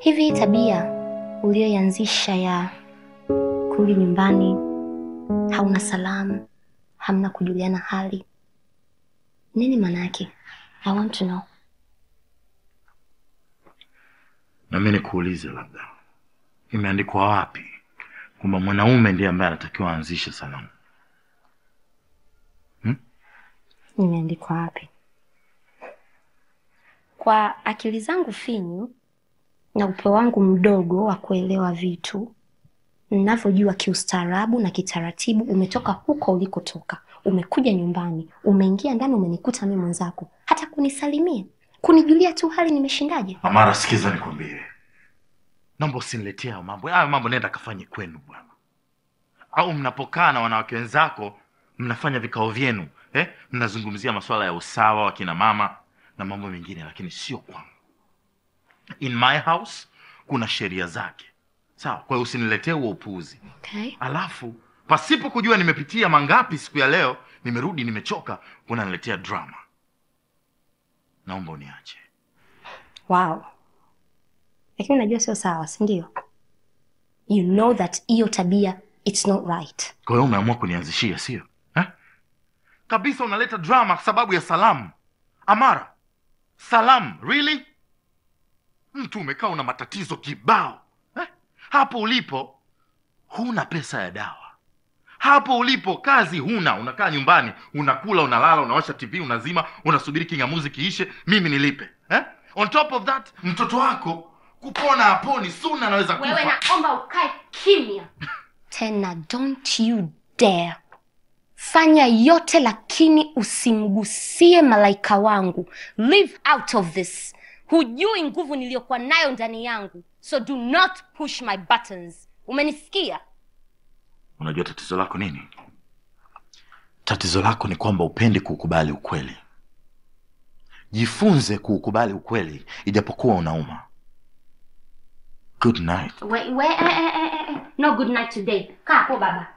Hivi tabia uliyoanzisha ya kurudi nyumbani, hauna salamu, hamna kujuliana hali, nini maana yake? I want to know. Na mimi nikuulize, labda imeandikwa wapi kwamba mwanaume ndiye ambaye anatakiwa aanzishe salamu? Imeandikwa wapi? Kwa akili zangu finyu na upeo wangu mdogo wa kuelewa vitu, ninavyojua kiustaarabu na kitaratibu, umetoka huko ulikotoka, umekuja nyumbani, umeingia ndani, umenikuta mimi mwenzako, hata kunisalimia, kunijulia tu hali nimeshindaje. Amara, sikiza nikwambie. Naomba usiniletee hayo mambo. Hayo mambo nenda kafanye kwenu bwana. Au mnapokaa na wanawake wenzako, mnafanya vikao vyenu, mnazungumzia masuala ya usawa wa kina mama na mambo mengine, lakini sio kwangu. In my house kuna sheria zake. Sawa, kwa hiyo usiniletee huo upuuzi. Okay. Alafu pasipo kujua nimepitia mangapi siku ya leo, nimerudi nimechoka, unaniletea drama. Naomba uniache. Wow. Lakini unajua sio sawa, si ndio? You know that hiyo tabia it's not right. Kwa hiyo umeamua kunianzishia, sio? Kabisa unaleta drama kwa sababu ya salamu. Amara, salamu, really? Mtu umekaa una matatizo kibao. Hapo ulipo huna pesa ya dawa. Hapo ulipo kazi huna, unakaa nyumbani, unakula, unalala, unawasha TV, unazima, unasubiri kingamuzi kiishe, mimi nilipe. On top of that, mtoto wako kupona haponi, soon anaweza kufa. Wewe naomba ukae kimya. Tena don't you dare. Fanya yote lakini usimgusie malaika wangu. Live out of this. Hujui nguvu niliyokuwa nayo ndani yangu. So do not push my buttons. Umenisikia? Unajua tatizo lako nini? Tatizo lako ni kwamba upendi kukubali ukweli. Jifunze kukubali ukweli ijapokuwa unauma. Good night. Wait. No good night today. Kaa hapo baba.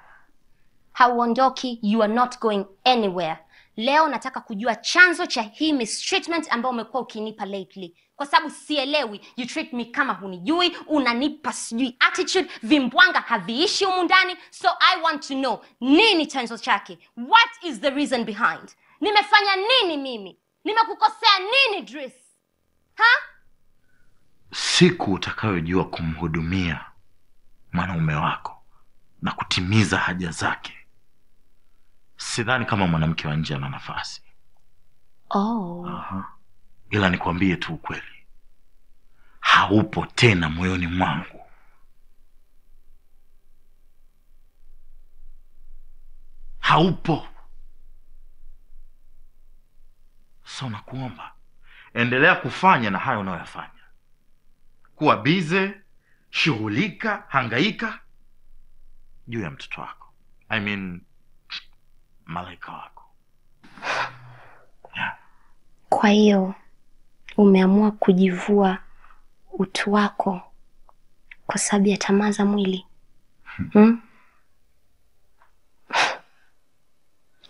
Hauondoki, you are not going anywhere. Leo nataka kujua chanzo cha hii mistreatment ambayo umekuwa ukinipa lately. Kwa sababu sielewi, you treat me kama hunijui, unanipa sijui attitude, vimbwanga haviishi humu ndani. So I want to know, nini chanzo chake? What is the reason behind? Nimefanya nini mimi? Nimekukosea nini, Driss? Siku utakayojua kumhudumia mwanaume wako na kutimiza haja zake, sidhani kama mwanamke wa nje ana nafasi. Ila nikwambie tu ukweli, haupo tena moyoni mwangu. Haupo. So nakuomba, endelea kufanya na hayo unayoyafanya. Kuwa bize, shughulika, hangaika juu ya mtoto wako. I mean, malaika wako. Yeah. Kwa hiyo umeamua kujivua utu wako kwa sababu ya tamaa za mwili?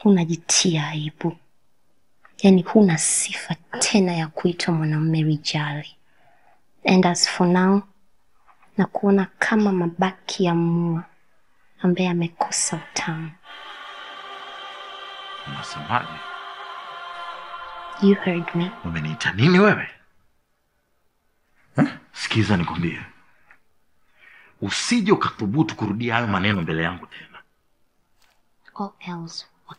Unajitia aibu. Yaani huna sifa tena ya kuitwa mwanamume rijali. And as for now, na kuona kama mabaki ya mua ambaye amekosa utamu. Unasemaje? You heard me. Umeniita nini wewe? Sikiza nikwambie. Usije ukathubutu kurudia hayo maneno mbele yangu tena. All else what?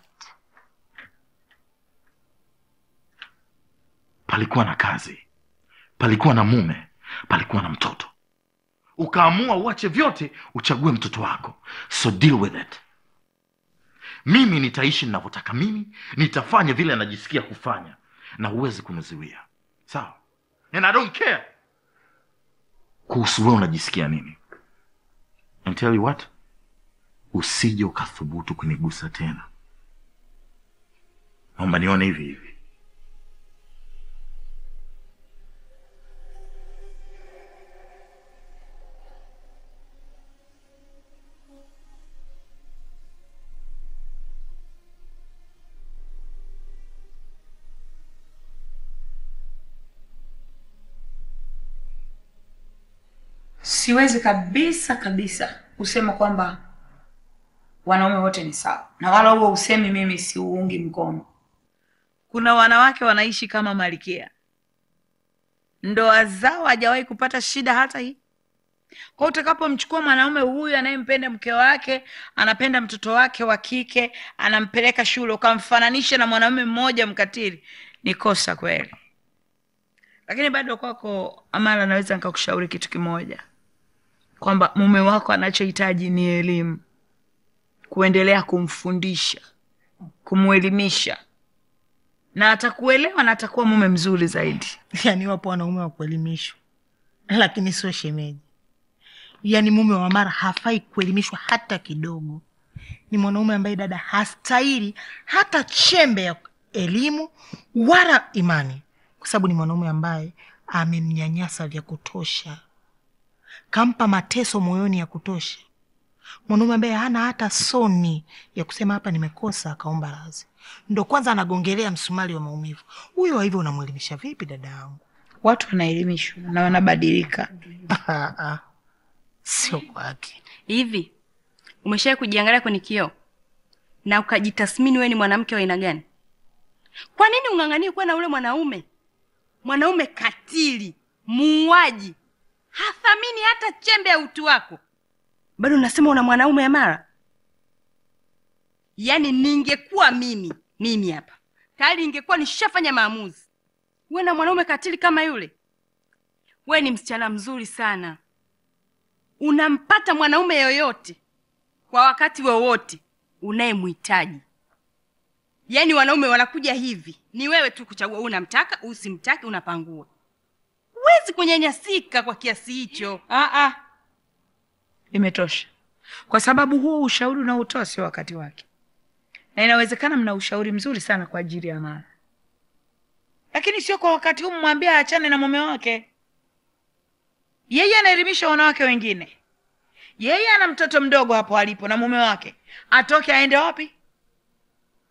Palikuwa na kazi, palikuwa na mume, palikuwa na mtoto. Ukaamua uache vyote uchague mtoto wako. So deal with it. Mimi nitaishi ninavyotaka mimi, nitafanya vile najisikia kufanya, na huwezi kunizuia. Sawa? And I don't care kuhusu wewe unajisikia nini. And tell you what, usije ukathubutu kunigusa tena. Naomba nione hivi hivi. siwezi kabisa kusema kwamba wanaume wote ni sawa, na wala huo usemi mimi siuungi mkono. Kuna wanawake wanaishi kama malkia, ndoa zao hajawahi kupata shida hata hii. Kwa utakapomchukua mwanaume huyu anayempenda mke wake, anapenda mtoto wake wa kike, anampeleka shule, ukamfananisha na mwanaume mmoja mkatili, ni kosa kweli. Lakini bado kwako Amara, naweza nikakushauri kitu kimoja, kwamba mume wako anachohitaji ni elimu, kuendelea kumfundisha, kumuelimisha, na atakuelewa na atakuwa mume mzuri zaidi. Yaani wapo wanaume wa kuelimishwa, lakini sio shemeji. Yaani mume wa Amara hafai kuelimishwa hata kidogo. Ni mwanaume ambaye dada hastahili hata chembe ya elimu wala imani, kwa sababu ni mwanaume ambaye amemnyanyasa vya kutosha, kampa mateso moyoni ya kutosha. Mwanaume ambaye hana hata soni ya kusema hapa nimekosa akaomba radhi. Ndio kwanza anagongelea msumali wa maumivu. Huyo hivyo unamuelimisha vipi dada yangu? Watu wanaelimishwa na wanabadilika. Sio kwake. Hivi umeshawahi kujiangalia kwenye kioo na ukajitathmini wewe ni mwanamke wa aina gani? Kwa nini unganganie kuwa na ule mwanaume katili, muuaji, hathamini hata chembe ya utu wako? Bado unasema una mwanaume Amara? Yaani ningekuwa mimi hapa, tayari ningekuwa nishafanya maamuzi. Wewe na mwanaume katili kama yule? Wewe ni msichana mzuri sana. Unampata mwanaume yoyote kwa wakati wowote unayemhitaji. Yaani wanaume wanakuja hivi, ni wewe tu kuchagua unamtaka, usimtaki, unapangua. Huwezi kunyanyasika kwa kiasi hicho. Imetosha. Kwa sababu huo ushauri unaotoa sio wakati wake. Na inawezekana mna ushauri mzuri sana kwa ajili ya Amara, lakini sio kwa wakati huu. Mwambie aachane na mume wake. Yeye anaelimisha wanawake wengine. Yeye ana mtoto mdogo hapo alipo na mume wake. Atoke aende wapi?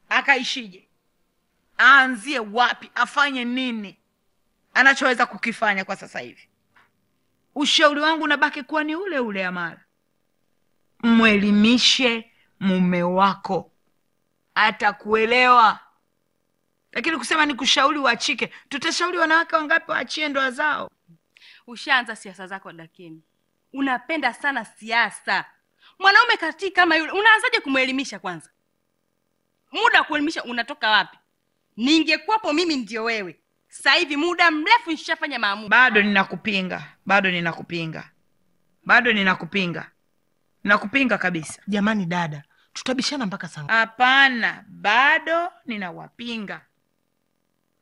Akaishije? Aanzie wapi? Afanye nini? Anachoweza kukifanya kwa sasa hivi. Ushauri wangu unabaki kuwa ni ule ule, Amara. Mwelimishe mume wako, atakuelewa. Lakini kusema ni kushauri uachike, tutashauri wanawake wangapi waachie ndoa zao? Ushaanza siasa zako dakini. Unapenda sana siasa. Mwanaume katili kama yule unaanzaje kumwelimisha kwanza? Muda wa kuelimisha unatoka wapi? Ningekuwapo mimi ndio wewe. Sasa hivi muda mrefu nishafanya maamuzi. Bado ninakupinga. Nakupinga kabisa. Jamani dada, tutabishana mpaka saa ngapi? Hapana, bado ninawapinga.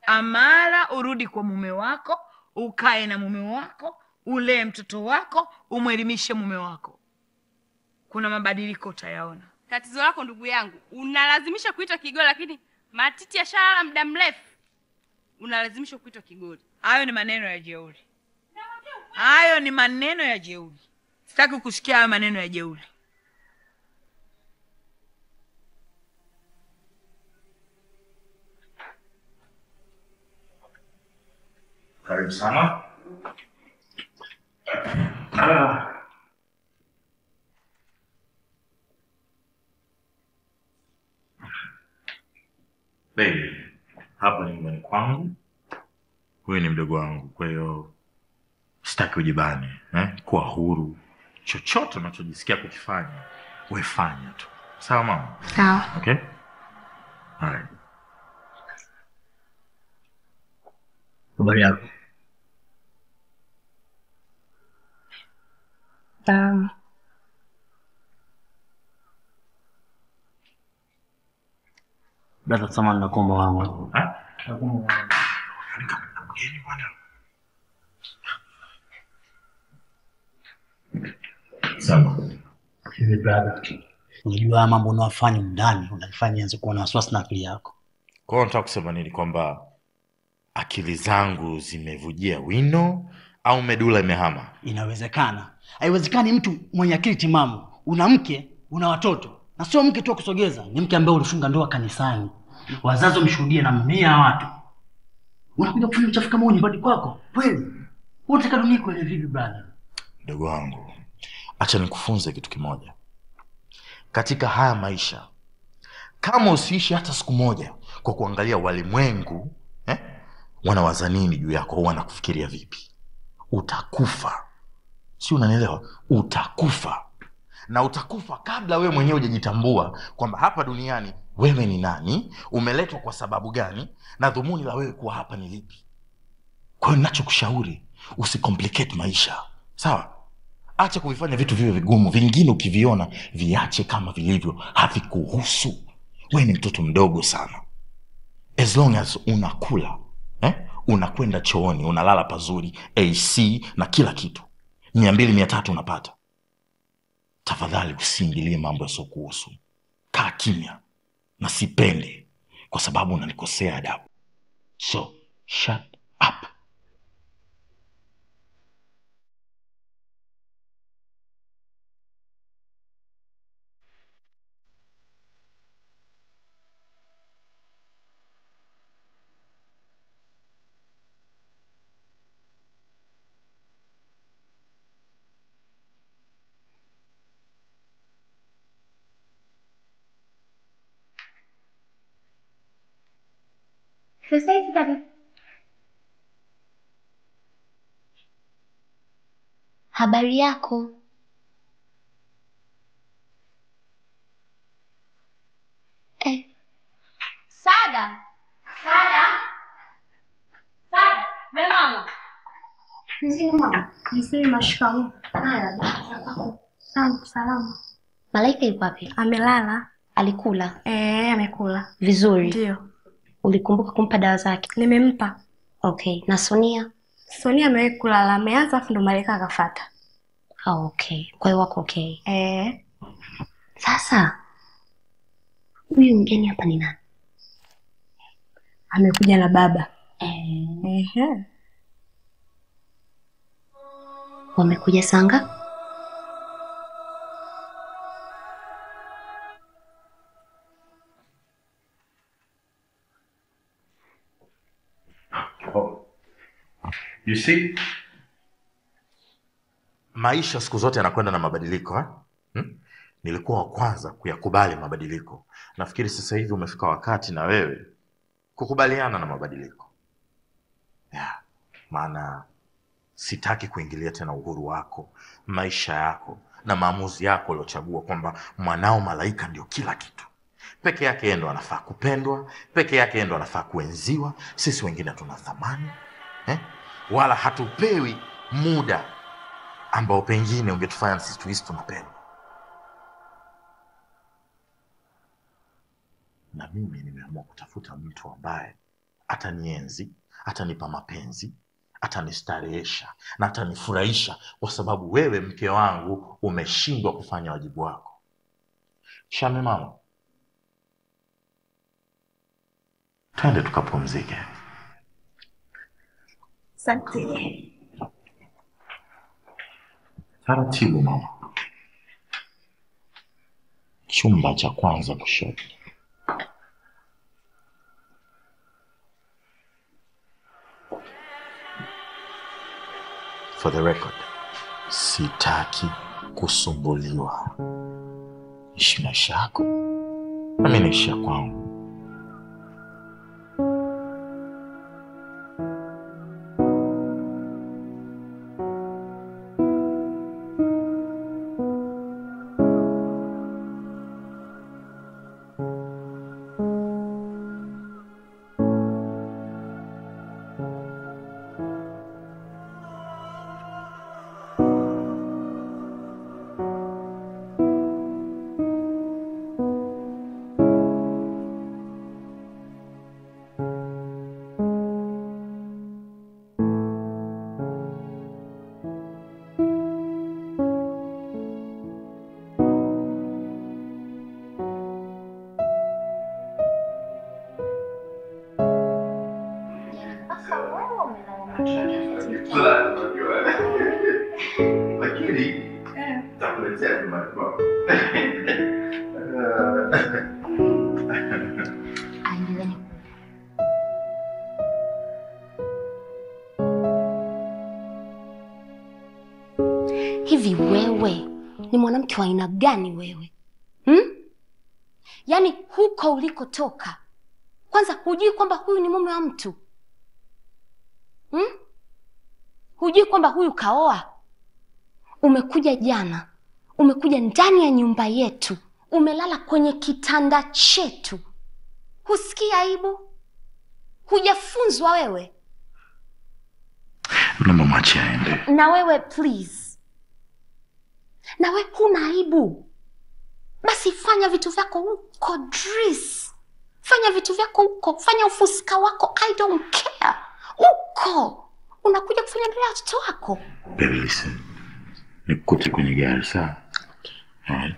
Amara, urudi kwa mume wako, ukae na mume wako, ulee mtoto wako, umwelimishe mume wako. Kuna mabadiliko utayaona. Tatizo lako ndugu yangu, unalazimisha kuitwa kigoli, lakini matiti ya shala muda mrefu unalazimisha kuitwa kigoli. Hayo ni maneno ya jeuri. Sitaki kusikia hayo maneno ya jeuri. Karibu sana. Baby, hapa ni nyumbani kwangu. Huyu ni mdogo wangu, kwa hiyo sitaki ujibane, kuwa huru. Chochote unachojisikia kukifanya, wewe fanya tu. Sawa mama? Sawa. Okay? Alright. Habari yako? Dada sama nakuomba wangu. Nakuomba wangu. Sawa. Hivi brother, unajua mambo unayofanya ndani unanifanya nianze kuwa na wasiwasi na akili yako. Kwa hiyo nataka kusema nini, kwamba akili zangu zimevujia wino au medula imehama? Inawezekana. Haiwezekani mtu mwenye akili timamu, una mke, una watoto, na sio mke tu kusogeza, ni mke ambaye ulifunga ndoa kanisani. Wazazi wamshuhudia na mamia ya watu. Unakuja kufanya uchafu kama huo nyumbani kwako? Kweli? Unataka dunia kweli vipi brother? Ndugu wangu, acha nikufunze kitu kimoja. Katika haya maisha, kama usiishi hata siku moja kwa kuangalia walimwengu wanawaza nini juu yako, wanakufikiria vipi, utakufa. Si unanielewa? Utakufa. Na utakufa kabla wewe mwenyewe hujajitambua kwamba hapa duniani wewe ni nani, umeletwa kwa sababu gani, na dhumuni la wewe kuwa hapa ni lipi. Kwa hiyo ninachokushauri, usicomplicate maisha. Sawa? Acha kuvifanya vitu viwe vigumu. Vingine ukiviona viache kama vilivyo, havikuhusu. Wewe ni mtoto mdogo sana. As long as unakula, unakwenda chooni, unalala pazuri, AC na kila kitu, 200 300 unapata, tafadhali usiingilie mambo yasiokuhusu. Kaa kimya, na sipende kwa sababu unanikosea adabu. So shut up. Sasa hivi dada. Habari yako? Sada. Mama. Nzima. Nzima, shikamoo. Haya, Salama. Malaika yuko wapi? Amelala. Alikula? Amekula. Vizuri. Ndio. Ulikumbuka kumpa dawa zake? Nimempa. Okay. Na Sonia? Sonia amewahi kulala, ameanza afu ndo Malaika akafuata. Okay. Kwa hiyo wako okay. Sasa huyu mgeni hapa ni nani? Amekuja na baba. Wamekuja sanga? You see? Maisha siku zote yanakwenda na mabadiliko. Nilikuwa wa kwanza kuyakubali mabadiliko. Nafikiri sasa hivi umefika wakati na wewe kukubaliana na mabadiliko. Maana sitaki kuingilia tena uhuru wako, maisha yako na maamuzi yako uliochagua kwamba mwanao Malaika ndio kila kitu. Peke yake yeye ndo anafaa kupendwa, peke yake yeye ndo anafaa kuenziwa. Sisi wengine hatuna thamani. Wala hatupewi muda ambao pengine ungetufanya sisi tuhisi tunapendwa. Na mimi nimeamua kutafuta mtu ambaye atanienzi, atanipa mapenzi, atanistarehesha na atanifurahisha, kwa sababu wewe mke wangu umeshindwa kufanya wajibu wako. Shame mama, twende tukapumzike. Asante. Taratibu mama. Chumba cha kwanza kushoto. For the record, sitaki kusumbuliwa. Ishi maisha yako, na mimi naishi ya kwangu. Lakini takuletea matibabu. ni mwanamke wa aina gani wewe? Yaani huko ulikotoka, kwanza hujui kwamba huyu ni mume wa mtu? Hujui kwamba huyu kaoa? Umekuja jana, umekuja ndani ya nyumba yetu, umelala kwenye kitanda chetu. Husikii aibu? Hujafunzwa wewe? Naomba mwache aende. Na wewe please. Na wewe huna aibu? Basi fanya vitu vyako huko Dris. Fanya vitu vyako huko, fanya ufusika wako, I don't care. Huko unakuja kufanya ndio watoto wako. Baby listen. Nikute kwenye gari sawa? Okay.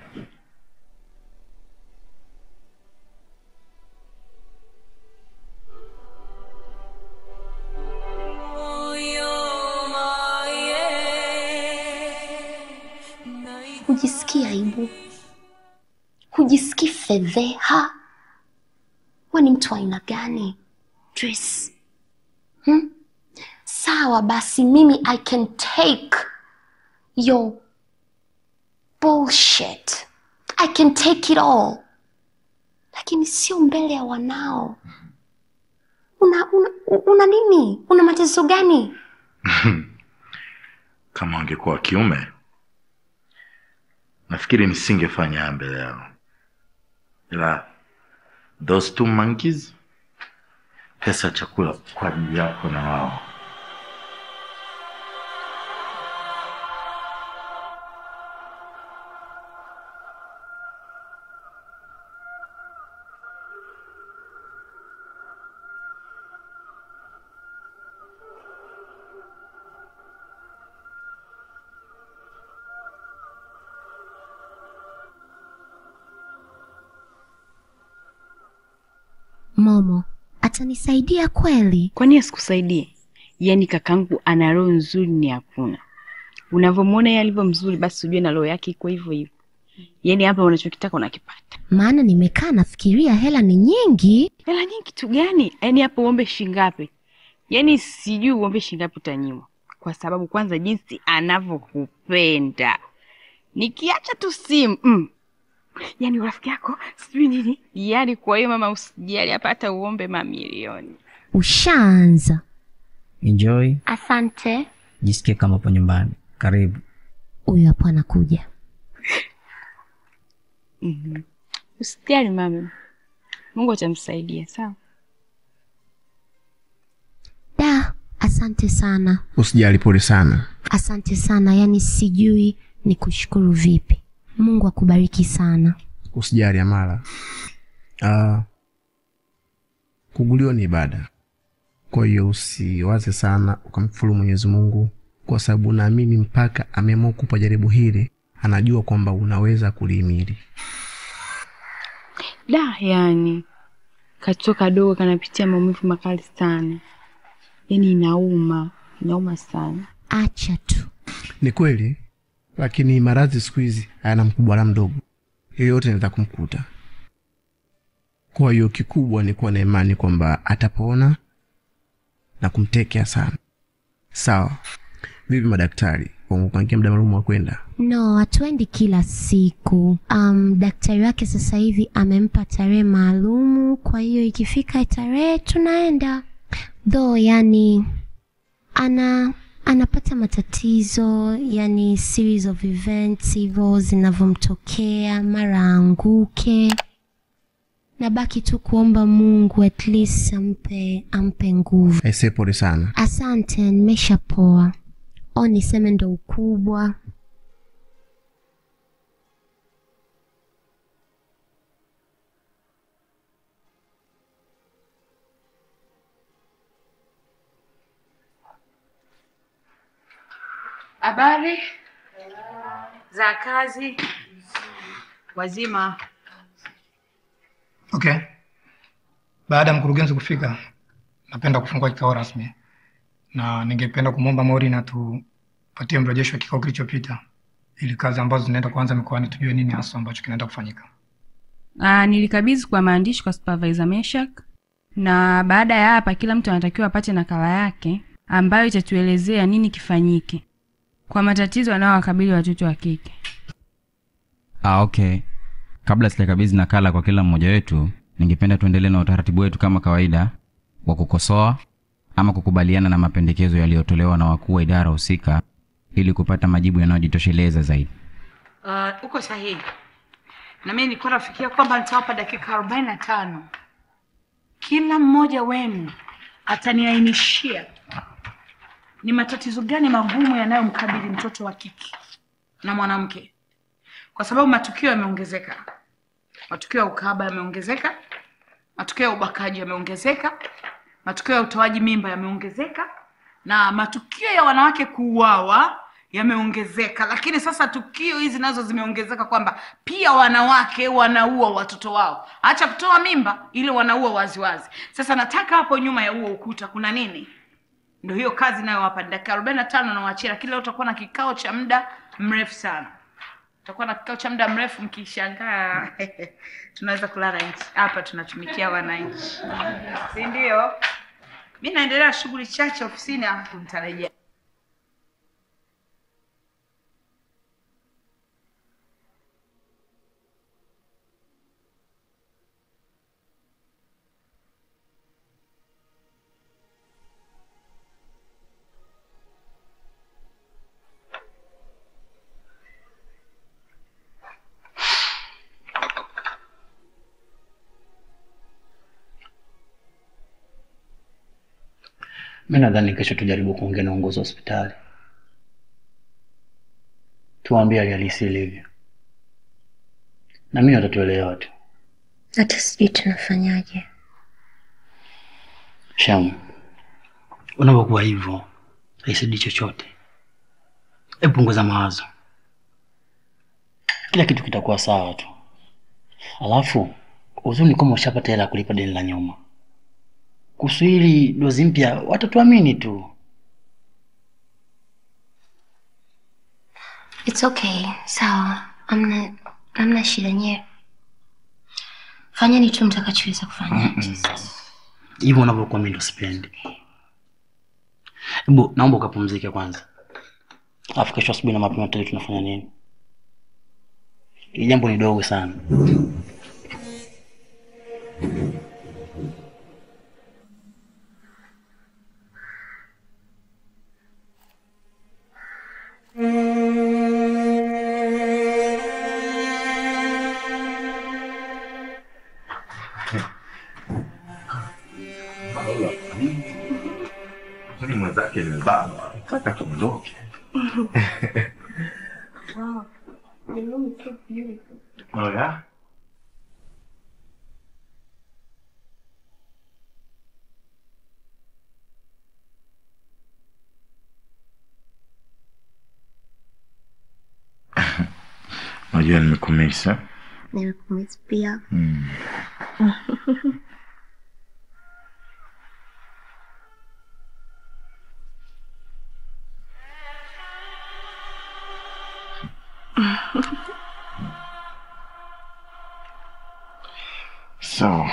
Hujisikia aibu? Hujisikia fedheha? Wewe ni mtu wa aina gani, Dris? Sawa basi, mimi I can take your bullshit. I can take it all. Lakini sio mbele ya wanao. Una nini? Una mateso gani? Kama angekuwa kiume, nafikiri nisingefanya mbele yao. Ila those two monkeys, pesa chakula kwa ajili yako na wao. Momo, atanisaidia kweli? Kwani asikusaidie? Yaani kakangu ana roho nzuri ni hakuna. Unavyomuona yeye alivyo mzuri basi ujue na roho yake iko hivyo hivyo. Yaani hapa unachokitaka unakipata. Maana nimekaa nafikiria hela ni nyingi. Hela nyingi tu gani? Yaani hapo uombe shingapi? Yaani sijui uombe shingapi utanyimwa. Kwa sababu kwanza jinsi anavyokupenda. Nikiacha tu simu, yaani rafiki yako sijui nini. Yaani kwa hiyo mama usijali hapa hata uombe mamilioni. Ushaanza. Enjoy. Asante. Jisikie kama upo nyumbani. Karibu. Huyu hapa anakuja. Usijali mama. Mungu atamsaidia, sawa? Da, asante sana. Usijali, pole sana. Asante sana, yaani sijui nikushukuru vipi. Mungu akubariki sana. Usijali Amara. Kuguliwa ni ibada. Kwa hiyo usiwaze sana ukamkufuru Mwenyezi Mungu, kwa sababu naamini mpaka ameamua kukupa jaribu hili anajua kwamba unaweza kulihimili. Da, yani katoto kadogo kanapitia maumivu makali sana. Yaani inauma sana. Acha tu. Ni kweli, lakini maradhi siku hizi hayana mkubwa wala mdogo. Yoyote anaweza kumkuta. Kwa hiyo kikubwa ni kuwa na imani kwamba atapona na kumtekea sana. Sawa. Vipi madaktari? Wamepangia muda maalum wa kwenda? No, hatuendi kila siku. Daktari wake sasa hivi amempa tarehe maalumu, kwa hiyo ikifika tarehe tunaenda. Though yani anapata matatizo, yani series of events hivyo zinavyomtokea, mara anguke. Nabaki tu kuomba Mungu at least ampe nguvu. Aise, pole sana. Asante, nimeshapoa. Niseme ndo ukubwa. Habari za kazi? Wazima. Okay. Baada ya mkurugenzi kufika, napenda kufungua kikao rasmi. Na ningependa kumwomba Maureen tupatie mrejesho wa kikao kilichopita, ili kazi ambazo zinaenda kuanza mikoani tujue nini hasa ambacho kinaenda kufanyika. Nilikabidhi kwa maandishi kwa supervisor Meshak, na baada ya hapa kila mtu anatakiwa apate nakala yake ambayo itatuelezea nini kifanyike kwa matatizo yanayowakabili watoto wa kike. Okay. Kabla sijakabidhi nakala kwa kila mmoja wetu, ningependa tuendelee na utaratibu wetu kama kawaida wa kukosoa ama kukubaliana na mapendekezo yaliyotolewa na wakuu wa idara husika ili kupata majibu yanayojitosheleza zaidi. Uko sahihi. Na mimi nilikuwa nafikiria kwamba nitawapa dakika 45. Kila mmoja wenu ataniainishia ni matatizo gani magumu yanayomkabili mtoto wa kike na mwanamke. Kwa sababu matukio yameongezeka. Matukio ya ukahaba yameongezeka. Matukio ya ubakaji yameongezeka. Matukio ya utoaji mimba yameongezeka. Na matukio ya wanawake kuuawa yameongezeka. Lakini sasa tukio hizi nazo zimeongezeka kwamba pia wanawake wanaua watoto wao. Acha kutoa mimba, ile wanaua waziwazi. Sasa nataka hapo nyuma ya huo ukuta kuna nini? Ndio hiyo kazi nayo hapa. Dakika 45 na waachia, lakini leo utakuwa na kikao cha muda mrefu sana. Tutakuwa na kikao cha muda mrefu, mkishangaa tunaweza kulala nje. Hapa tunatumikia wananchi. Si ndio? Mimi naendelea shughuli chache ofisini, hapo mtarejea. Mimi nadhani kesho tujaribu kuongea na uongozi wa hospitali. Tuambie hali halisi ilivyo. Na mimi watatuelewa tu. Hata sijui tunafanyaje. Shamu, unapokuwa hivyo haisaidii chochote. Hebu punguza mawazo. Kila kitu kitakuwa sawa tu. Alafu uzuni kama ushapata hela kulipa deni la nyuma. Kuhusu hili dozi mpya watatuamini tu. It's okay. Sawa. Amna shida nyewe. Fanyeni tu mtakachoweza kufanya. Hivyo unavyokuwa mimi ndo sipendi. Hebu naomba ukapumzike kwanza. Alafu kesho asubuhi na mapema tunafanya nini? Hili jambo ni dogo sana. Mwenzake nimebaba. Nataka tuondoke. Wow. The room is so beautiful. Oh yeah? Unajua nimekumisa. Nimekumisa pia. So.